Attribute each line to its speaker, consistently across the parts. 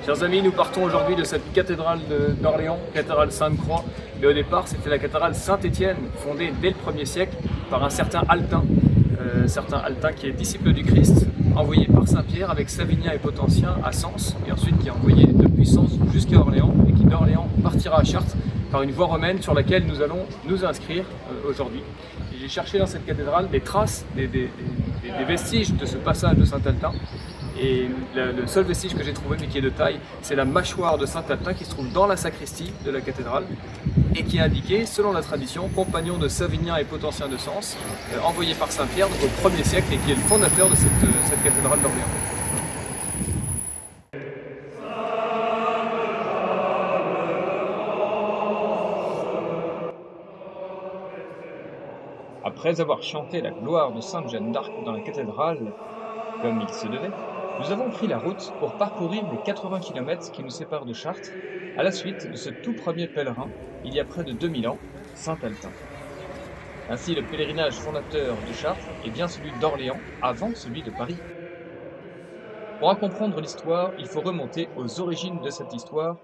Speaker 1: Chers amis, nous partons aujourd'hui de cette cathédrale d'Orléans, cathédrale Sainte-Croix. Mais au départ, c'était la cathédrale Saint-Étienne, fondée dès le 1er siècle par un certain Altin, qui est disciple du Christ, envoyé par Saint-Pierre avec Savinien et Potentien à Sens, et ensuite qui est envoyé depuis Sens jusqu'à Orléans, et qui d'Orléans partira à Chartres par une voie romaine sur laquelle nous allons nous inscrire aujourd'hui. J'ai cherché dans cette cathédrale des traces, des vestiges de ce passage de Saint-Altin. Et le seul vestige que j'ai trouvé, mais qui est de taille, c'est la mâchoire de Saint-Altin qui se trouve dans la sacristie de la cathédrale et qui est indiqué, selon la tradition, compagnon de Savinien et Potentien de Sens, envoyé par Saint-Pierre au 1er siècle et qui est le fondateur de cette cathédrale d'Orléans. Après avoir chanté la gloire de Sainte Jeanne d'Arc dans la cathédrale, comme il se devait, nous avons pris la route pour parcourir les 80 km qui nous séparent de Chartres, à la suite de ce tout premier pèlerin, il y a près de 2000 ans, Saint-Altin. Ainsi, le pèlerinage fondateur de Chartres est bien celui d'Orléans, avant celui de Paris. Pour en comprendre l'histoire, il faut remonter aux origines de cette histoire,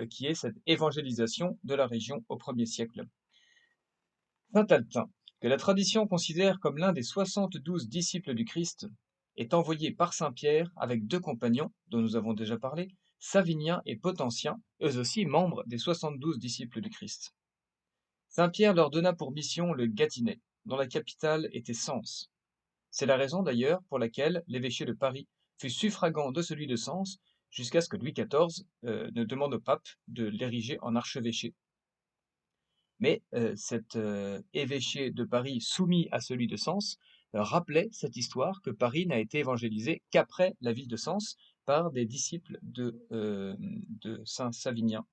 Speaker 1: qui est cette évangélisation de la région au 1er siècle. Saint-Altin, que la tradition considère comme l'un des 72 disciples du Christ, est envoyé par Saint-Pierre avec deux compagnons, dont nous avons déjà parlé, Savinien et Potentien, eux aussi membres des 72 disciples du Christ. Saint-Pierre leur donna pour mission le Gâtinais, dont la capitale était Sens. C'est la raison d'ailleurs pour laquelle l'évêché de Paris fut suffragant de celui de Sens, jusqu'à ce que Louis XIV ne demande au pape de l'ériger en archevêché. Mais cet évêché de Paris soumis à celui de Sens rappelait cette histoire que Paris n'a été évangélisé qu'après la ville de Sens par des disciples de saint Savinien.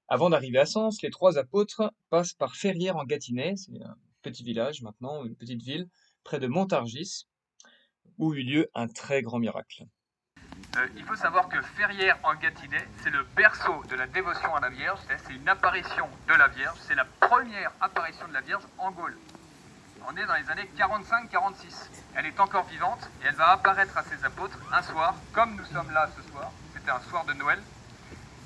Speaker 1: Avant d'arriver à Sens, les trois apôtres passent par Ferrières en Gâtinais, c'est un petit village maintenant, une petite ville, près de Montargis, où eut lieu un très grand miracle. Il faut savoir que Ferrières en Gâtinais, c'est le berceau de la dévotion à la Vierge, c'est une apparition de la Vierge, c'est la première apparition de la Vierge en Gaule. On est dans les années 45-46. Elle est encore vivante et elle va apparaître à ses apôtres un soir, comme nous sommes là ce soir, c'était un soir de Noël,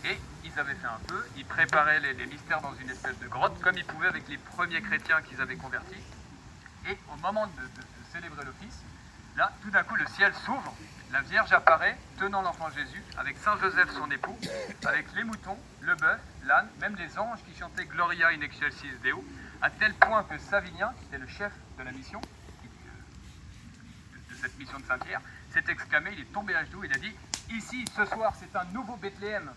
Speaker 1: et ils avaient fait un feu, ils préparaient les mystères dans une espèce de grotte, comme ils pouvaient avec les premiers chrétiens qu'ils avaient convertis, et au moment de célébrer l'office, là, tout d'un coup, le ciel s'ouvre, la Vierge apparaît, tenant l'enfant Jésus, avec Saint Joseph, son époux, avec les moutons, le bœuf, l'âne, même les anges qui chantaient Gloria in excelsis Deo, à tel point que Savinien, qui était le chef de la mission, de cette mission de Saint-Pierre, s'est exclamé, il est tombé à genoux, il a dit « Ici, ce soir, c'est un nouveau Bethléem ».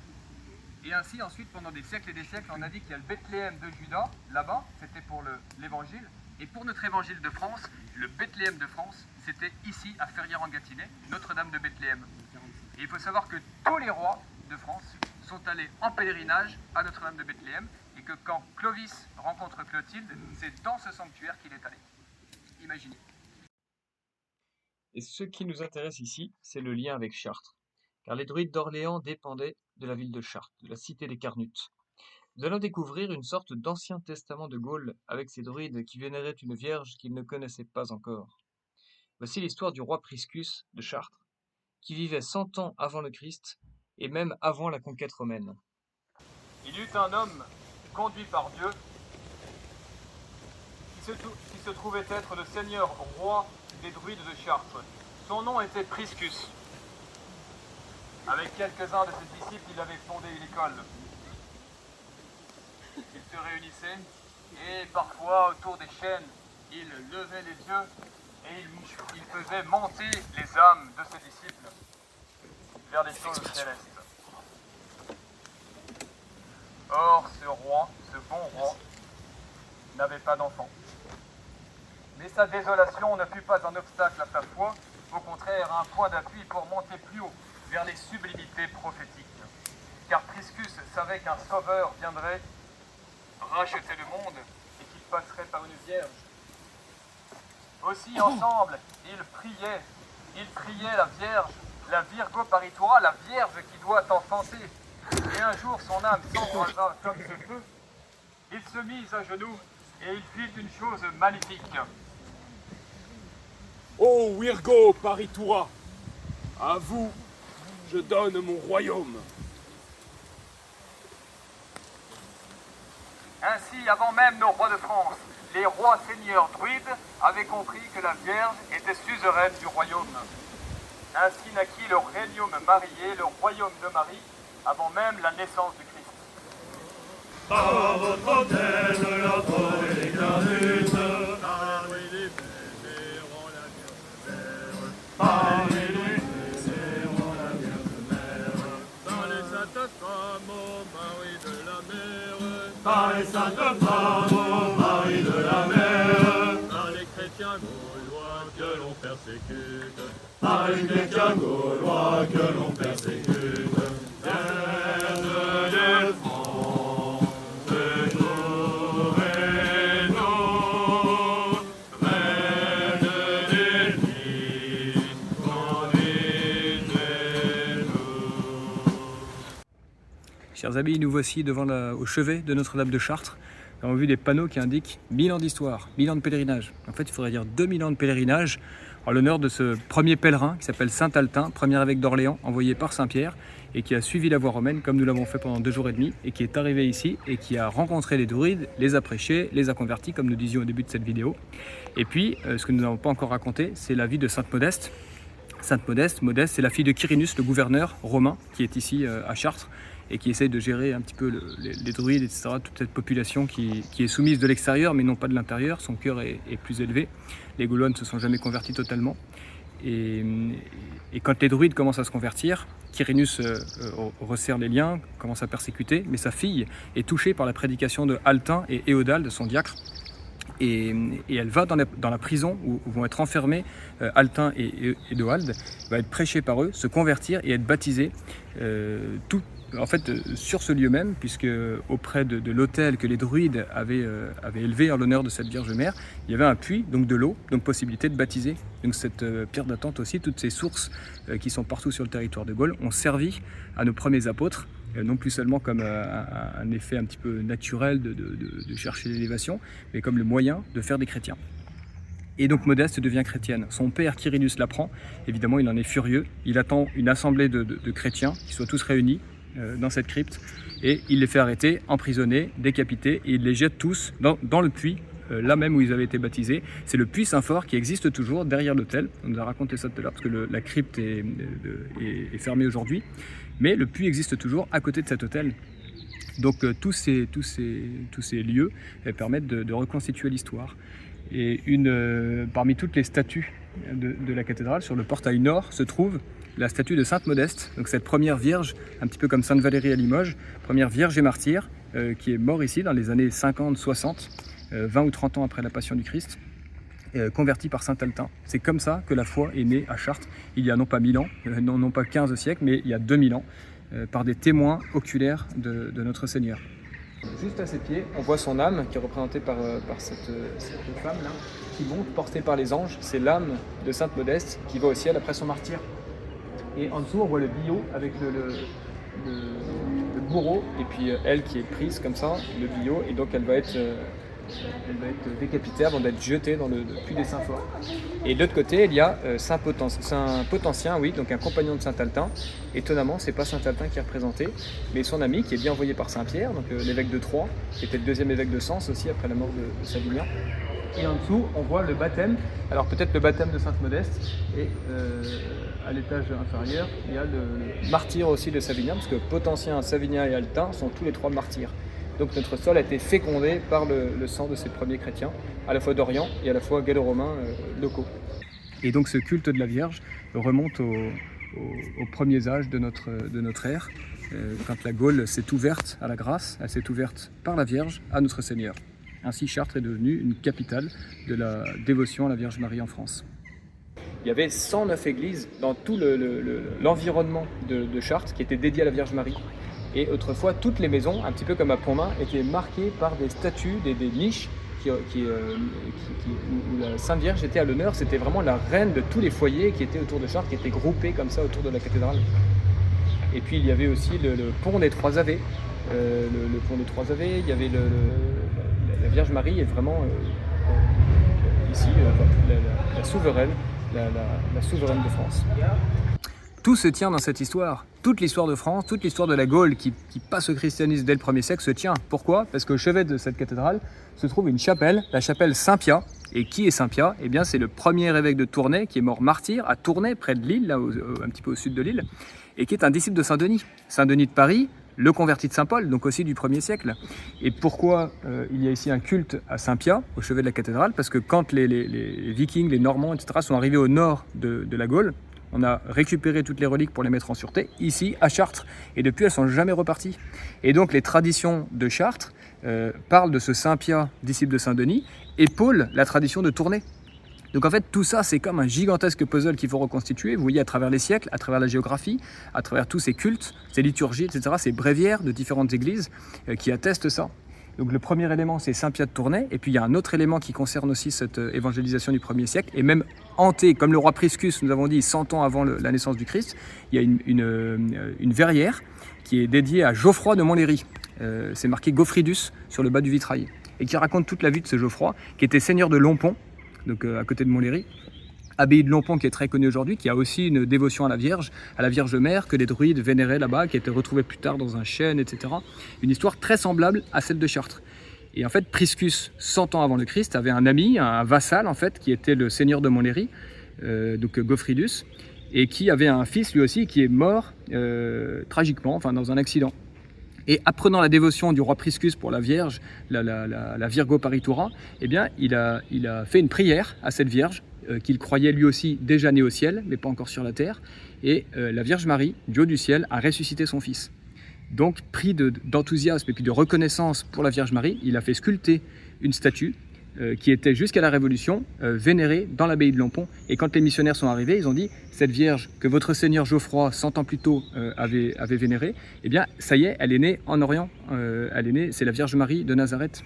Speaker 1: Et ainsi, ensuite, pendant des siècles et des siècles, on a dit qu'il y a le Bethléem de Juda, là-bas, c'était pour l'évangile. Et pour notre évangile de France, le Bethléem de France, c'était ici, à Ferrières-en-Gâtinais, Notre-Dame de Bethléem. Et il faut savoir que tous les rois de France sont allés en pèlerinage à Notre-Dame de Bethléem, et que quand Clovis rencontre Clotilde, c'est dans ce sanctuaire qu'il est allé. Imaginez. Et ce qui nous intéresse ici, c'est le lien avec Chartres, car les druides d'Orléans dépendaient de la ville de Chartres, de la cité des Carnutes. Nous allons découvrir une sorte d'ancien testament de Gaule avec ces druides qui vénéraient une vierge qu'ils ne connaissaient pas encore. Voici l'histoire du roi Priscus de Chartres, qui vivait 100 ans avant le Christ et même avant la conquête romaine. Il y eut un homme conduit par Dieu qui se trouvait être le seigneur roi des druides de Chartres. Son nom était Priscus. Avec quelques-uns de ses disciples, il avait fondé une école. Ils se réunissaient et parfois autour des chênes, ils levaient les yeux et ils faisaient monter les âmes de ses disciples vers les choses célestes. Or, ce roi, ce bon roi, n'avait pas d'enfant. Mais sa désolation ne fut pas un obstacle à sa foi, au contraire un point d'appui pour monter plus haut vers les sublimités prophétiques. Car Priscus savait qu'un sauveur viendrait racheter le monde et qu'il passerait par une vierge. Aussi ensemble, ils priaient la Virgo Paritura, la Vierge qui doit enfanter. Et un jour, son âme s'embrasa comme ce feu. Il se mit à genoux et il fit une chose magnifique.
Speaker 2: Ô Virgo Paritura, à vous je donne mon royaume.
Speaker 3: Ainsi, avant même nos rois de France, les rois seigneurs druides avaient compris que la Vierge était suzeraine du royaume. Ainsi naquit le Regnum Mariae, le royaume de Marie, avant même la naissance du Christ.
Speaker 4: Par votre autel, la tour et les canuts, par les lumières, la Vierge Mère, par les lumières, la Vierge Mère, dans les saintes femmes, ô Marie de la Mère, par les saintes femmes, ô Marie de la Mère, par les chrétiens gaulois que l'on persécute, par les chrétiens gaulois que l'on persécute, Vierge de France, sauvez-nous, Reine d'Église, conduisez-nous.
Speaker 5: Chers amis, nous voici au chevet de Notre-Dame de Chartres. Nous avons vu des panneaux qui indiquent 1000 ans d'histoire, 1000 ans de pèlerinage. En fait, il faudrait dire 2000 ans de pèlerinage en l'honneur de ce premier pèlerin qui s'appelle Saint Altin, premier évêque d'Orléans, envoyé par Saint-Pierre et qui a suivi la voie romaine comme nous l'avons fait pendant 2 jours et demi et qui est arrivé ici et qui a rencontré les druides, les a prêchés, les a convertis comme nous disions au début de cette vidéo. Et puis, ce que nous n'avons pas encore raconté, c'est la vie de Sainte Modeste. Sainte Modeste, c'est la fille de Quirinus, le gouverneur romain qui est ici à Chartres et qui essaye de gérer un petit peu les druides, etc., toute cette population qui est soumise de l'extérieur mais non pas de l'intérieur. Son cœur est plus élevé. Les Gaulois ne se sont jamais convertis totalement. Et quand les druides commencent à se convertir, Quirinus resserre les liens, commence à persécuter, mais sa fille est touchée par la prédication de Altin et Éodald, son diacre. Et elle va dans la prison où vont être enfermés Altin et Éodald, va être prêchée par eux, se convertir et être baptisée sur ce lieu même, puisque auprès de l'autel que les druides avaient élevé en l'honneur de cette Vierge Mère, il y avait un puits, donc de l'eau, donc possibilité de baptiser. Donc cette pierre d'attente aussi, toutes ces sources qui sont partout sur le territoire de Gaule ont servi à nos premiers apôtres, non plus seulement comme un effet un petit peu naturel de chercher l'élévation, mais comme le moyen de faire des chrétiens. Et donc Modeste devient chrétienne. Son père Quirinus l'apprend, évidemment il en est furieux, il attend une assemblée de chrétiens qui soient tous réunis dans cette crypte et il les fait arrêter, emprisonner, décapiter et il les jette tous dans le puits, là même où ils avaient été baptisés. C'est le puits Saint-Fort qui existe toujours derrière l'autel. On nous a raconté ça tout à l'heure parce que la crypte est fermée aujourd'hui, mais le puits existe toujours à côté de cet autel. Donc tous ces lieux permettent de reconstituer l'histoire. Et parmi toutes les statues de la cathédrale, sur le portail nord, se trouve la statue de Sainte Modeste, donc cette première vierge, un petit peu comme Sainte Valérie à Limoges, première vierge et martyre, qui est morte ici dans les années 50-60, 20 ou 30 ans après la Passion du Christ, convertie par Saint Altin. C'est comme ça que la foi est née à Chartres, il y a non pas 1000 ans, non pas 15 siècles, mais il y a 2000 ans, par des témoins oculaires de notre Seigneur. Juste à ses pieds, on voit son âme qui est représentée par cette femme-là, qui monte portée par les anges. C'est l'âme de Sainte Modeste qui va au ciel après son martyre. Et en dessous, on voit le billot avec le bourreau, et puis elle qui est prise comme ça, le billot, et donc elle va être décapitée avant d'être jetée dans le puits des Saints-Forts. Et de l'autre côté, il y a Saint Potentien, oui, donc un compagnon de Saint Altin. Étonnamment, c'est pas Saint Altin qui est représenté, mais son ami qui est bien envoyé par Saint Pierre, donc l'évêque de Troyes, qui était le deuxième évêque de Sens aussi après la mort de Savinien. Et en dessous, on voit le baptême. Alors peut-être le baptême de Sainte Modeste. Et à l'étage inférieur, il y a le martyr aussi de Savinien, parce que Potentien, Savinien et Altin sont tous les trois martyrs. Donc notre sol a été fécondé par le sang de ces premiers chrétiens, à la fois d'Orient et à la fois gallo-romains locaux. Et donc ce culte de la Vierge remonte aux premiers âges de notre ère, quand la Gaule s'est ouverte à la grâce, elle s'est ouverte par la Vierge à notre Seigneur. Ainsi, Chartres est devenue une capitale de la dévotion à la Vierge Marie en France. Il y avait 109 églises dans tout l'environnement de Chartres qui étaient dédiées à la Vierge Marie. Et autrefois, toutes les maisons, un petit peu comme à Pontmain, étaient marquées par des statues, des niches où la Sainte Vierge était à l'honneur. C'était vraiment la reine de tous les foyers qui étaient autour de Chartres, qui étaient groupés comme ça autour de la cathédrale. Et puis il y avait aussi le pont des Trois Ave. Le pont des Trois Ave, il y avait la Vierge Marie est vraiment ici la souveraine, la souveraine de France. tout se tient dans cette histoire. Toute l'histoire de France, toute l'histoire de la Gaule qui passe au christianisme dès le 1er siècle se tient. Pourquoi? Parce qu'au chevet de cette cathédrale se trouve une chapelle, la chapelle Saint-Pia. Et qui est Saint-Pia? Eh bien, c'est le premier évêque de Tournai qui est mort martyr à Tournai, près de Lille, là, un petit peu au sud de Lille, et qui est un disciple de Saint-Denis. Saint-Denis de Paris, le converti de Saint-Paul, donc aussi du 1er siècle. Et pourquoi il y a ici un culte à Saint-Pia, au chevet de la cathédrale? Parce que quand les Vikings, les Normands, etc. sont arrivés au nord de la Gaule, on a récupéré toutes les reliques pour les mettre en sûreté, ici, à Chartres. Et depuis, elles ne sont jamais reparties. Et donc, les traditions de Chartres parlent de ce Saint-Pia, disciple de Saint-Denis, épaule la tradition de Tournai. Donc en fait, tout ça, c'est comme un gigantesque puzzle qu'il faut reconstituer. Vous voyez, à travers les siècles, à travers la géographie, à travers tous ces cultes, ces liturgies, etc., ces bréviaires de différentes églises qui attestent ça. Donc le premier élément, c'est Saint-Pia de Tournai. Et puis il y a un autre élément qui concerne aussi cette évangélisation du 1er siècle. Et même hanté, comme le roi Priscus, nous avons dit 100 ans avant la naissance du Christ, il y a une verrière qui est dédiée à Geoffroy de Montlhéry. C'est marqué Goffridus sur le bas du vitrail. Et qui raconte toute la vie de ce Geoffroy, qui était seigneur de Lompont, donc à côté de Montlhéry, abbaye de Lompont qui est très connue aujourd'hui, qui a aussi une dévotion à la Vierge Mère, que les druides vénéraient là-bas, qui a été retrouvée plus tard dans un chêne, etc. Une histoire très semblable à celle de Chartres. Et en fait, Priscus, 100 ans avant le Christ, avait un ami, un vassal en fait, qui était le seigneur de Montlhéry, donc Goffridus, et qui avait un fils lui aussi qui est mort tragiquement, enfin dans un accident. Et apprenant la dévotion du roi Priscus pour la Vierge, la Virgo Paritura, eh bien, il a fait une prière à cette Vierge, qu'il croyait lui aussi déjà née au ciel, mais pas encore sur la terre. Et la Vierge Marie, Dieu du ciel, a ressuscité son fils. Donc, pris d'enthousiasme et puis de reconnaissance pour la Vierge Marie, il a fait sculpter une statue qui était jusqu'à la Révolution vénérée dans l'abbaye de Lompont. Et quand les missionnaires sont arrivés, ils ont dit « Cette Vierge que votre Seigneur Geoffroy, 100 ans plus tôt, avait vénérée, eh bien, ça y est, elle est née en Orient. Elle est née, c'est la Vierge Marie de Nazareth. »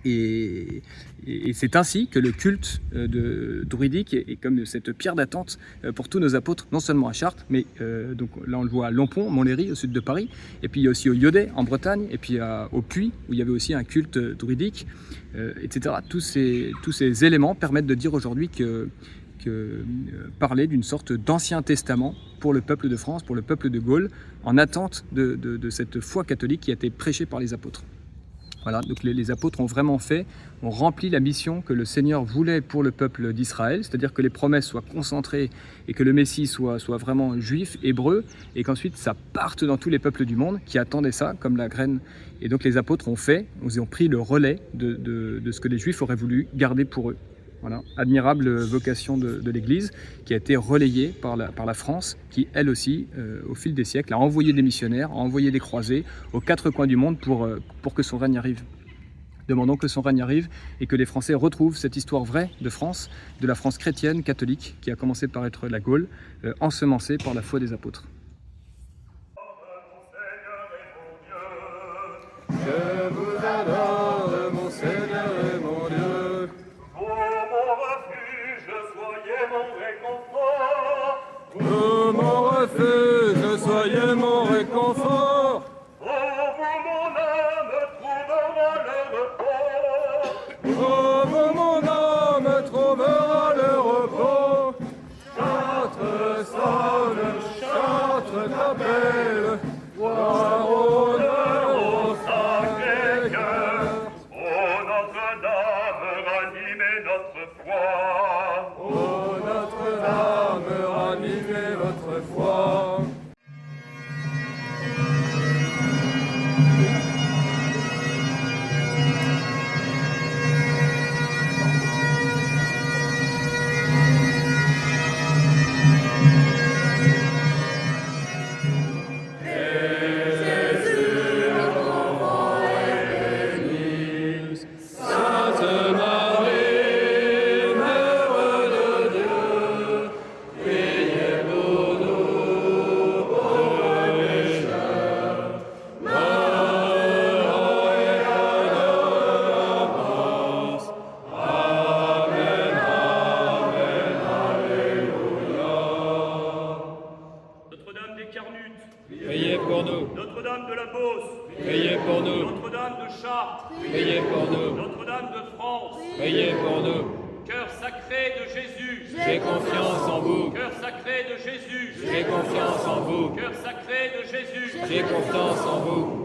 Speaker 5: Et c'est ainsi que le culte druidique est comme cette pierre d'attente pour tous nos apôtres, non seulement à Chartres, mais donc là on le voit à Lompont, Montlhéry, au sud de Paris, et puis il y a aussi au Yodet, en Bretagne, et puis au Puy, où il y avait aussi un culte druidique, etc. Tous ces éléments permettent de dire aujourd'hui que parler d'une sorte d'ancien testament pour le peuple de France, pour le peuple de Gaule, en attente de cette foi catholique qui a été prêchée par les apôtres. Voilà, donc les apôtres ont rempli la mission que le Seigneur voulait pour le peuple d'Israël, c'est-à-dire que les promesses soient concentrées et que le Messie soit vraiment juif, hébreu, et qu'ensuite ça parte dans tous les peuples du monde qui attendaient ça comme la graine. Et donc les apôtres ont pris le relais de ce que les Juifs auraient voulu garder pour eux. Voilà, admirable vocation de l'Église qui a été relayée par la France, qui elle aussi, au fil des siècles, a envoyé des missionnaires, a envoyé des croisés aux 4 coins du monde pour que son règne arrive. Demandons que son règne arrive et que les Français retrouvent cette histoire vraie de France, de la France chrétienne, catholique, qui a commencé par être la Gaule, ensemencée par la foi des apôtres.
Speaker 4: Je vous adore, mon Seigneur et mon Dieu. Vous, mon refuge, soyez mon réconfort. Vous, mon refuge, soyez mon réconfort. Vous, mon âme, trouvera le repos. Vous, mon âme, trouvera le repos. Chartres sonne, Chartres t'appelle. Gloire au
Speaker 2: Priez pour nous.
Speaker 3: Notre-Dame de la Beauce,
Speaker 2: Priez pour nous.
Speaker 3: Notre-Dame de Chartres,
Speaker 2: Priez pour nous.
Speaker 3: Notre-Dame de France,
Speaker 2: Priez pour nous.
Speaker 3: Cœur sacré de Jésus,
Speaker 2: J'ai confiance en vous.
Speaker 3: Cœur sacré de Jésus.
Speaker 2: J'ai confiance en vous.
Speaker 3: Cœur sacré de Jésus.
Speaker 2: J'ai confiance en vous.